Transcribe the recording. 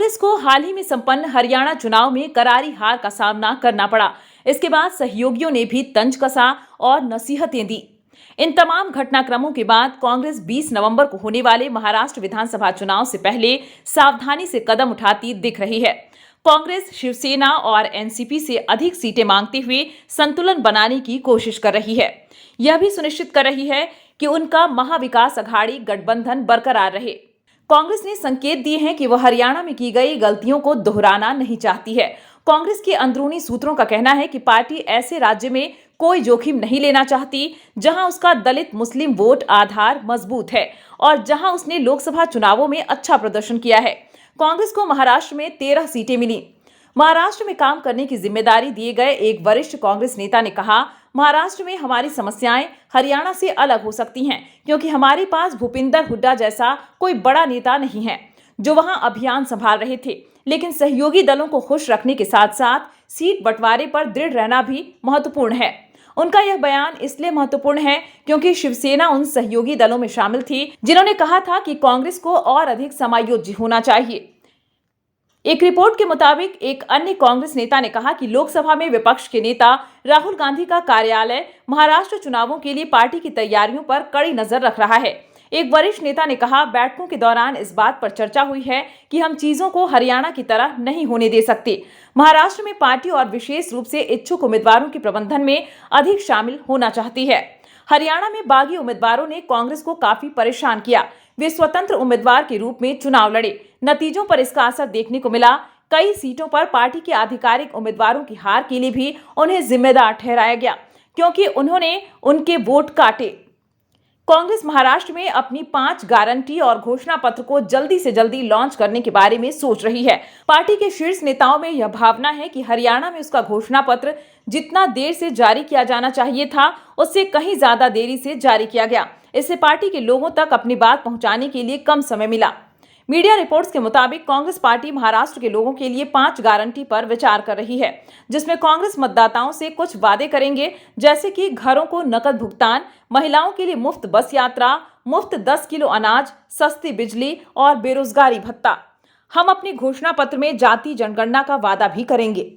कांग्रेस को हाल ही में संपन्न हरियाणा चुनाव में करारी हार का सामना करना पड़ा। इसके बाद सहयोगियों ने भी तंज कसा और नसीहतें दी। इन तमाम घटनाक्रमों के बाद कांग्रेस 20 नवंबर को होने वाले महाराष्ट्र विधानसभा चुनाव से पहले सावधानी से कदम उठाती दिख रही है। कांग्रेस शिवसेना और एनसीपी से अधिक सीटें मांगते हुए संतुलन बनाने की कोशिश कर रही है। यह भी सुनिश्चित कर रही है कि उनका महाविकास अघाड़ी गठबंधन बरकरार रहे। कांग्रेस ने संकेत दिए हैं कि वह हरियाणा में की गई गलतियों को दोहराना नहीं चाहती है। कांग्रेस के अंदरूनी सूत्रों का कहना है कि पार्टी ऐसे राज्य में कोई जोखिम नहीं लेना चाहती जहां उसका दलित मुस्लिम वोट आधार मजबूत है और जहां उसने लोकसभा चुनावों में अच्छा प्रदर्शन किया है। कांग्रेस को महाराष्ट्र में 13 सीटें मिली। महाराष्ट्र में काम करने की जिम्मेदारी दिए गए एक वरिष्ठ कांग्रेस नेता ने कहा, महाराष्ट्र में हमारी समस्याएं हरियाणा से अलग हो सकती हैं क्योंकि हमारे पास भूपिंदर हुड्डा जैसा कोई बड़ा नेता नहीं है जो वहां अभियान संभाल रहे थे। लेकिन सहयोगी दलों को खुश रखने के साथ साथ सीट बंटवारे पर दृढ़ रहना भी महत्वपूर्ण है। उनका यह बयान इसलिए महत्वपूर्ण है क्योंकि शिवसेना उन सहयोगी दलों में शामिल थी जिन्होंने कहा था कि कांग्रेस को और अधिक समायोज्य होना चाहिए। एक रिपोर्ट के मुताबिक एक अन्य कांग्रेस नेता ने कहा कि लोकसभा में विपक्ष के नेता राहुल गांधी का कार्यालय महाराष्ट्र चुनावों के लिए पार्टी की तैयारियों पर कड़ी नजर रख रहा है। एक वरिष्ठ नेता ने कहा, बैठकों के दौरान इस बात पर चर्चा हुई है कि हम चीजों को हरियाणा की तरह नहीं होने दे सकते। महाराष्ट्र में पार्टी और विशेष रूप से इच्छुक उम्मीदवारों के प्रबंधन में अधिक शामिल होना चाहती है। हरियाणा में बागी उम्मीदवारों ने कांग्रेस को काफी परेशान किया। वे स्वतंत्र उम्मीदवार के रूप में चुनाव लड़े। नतीजों पर इसका असर देखने को मिला। कई सीटों पर पार्टी के आधिकारिक उम्मीदवारों की हार के लिए भी उन्हें जिम्मेदार ठहराया गया क्योंकि उन्होंने उनके वोट काटे। कांग्रेस महाराष्ट्र में अपनी 5 गारंटी और घोषणा पत्र को जल्दी से जल्दी लॉन्च करने के बारे में सोच रही है। पार्टी के शीर्ष नेताओं में यह भावना है कि हरियाणा में उसका घोषणा पत्र जितना देर से जारी किया जाना चाहिए था उससे कहीं ज्यादा देरी से जारी किया गया। इससे पार्टी के लोगों तक अपनी बात पहुंचाने के लिए कम समय मिला। मीडिया रिपोर्ट्स के मुताबिक कांग्रेस पार्टी महाराष्ट्र के लोगों के लिए 5 गारंटी पर विचार कर रही है, जिसमें कांग्रेस मतदाताओं से कुछ वादे करेंगे, जैसे कि घरों को नकद भुगतान, महिलाओं के लिए मुफ्त बस यात्रा, मुफ्त 10 किलो अनाज, सस्ती बिजली और बेरोजगारी भत्ता। हम अपने घोषणा पत्र में जाति जनगणना का वादा भी करेंगे।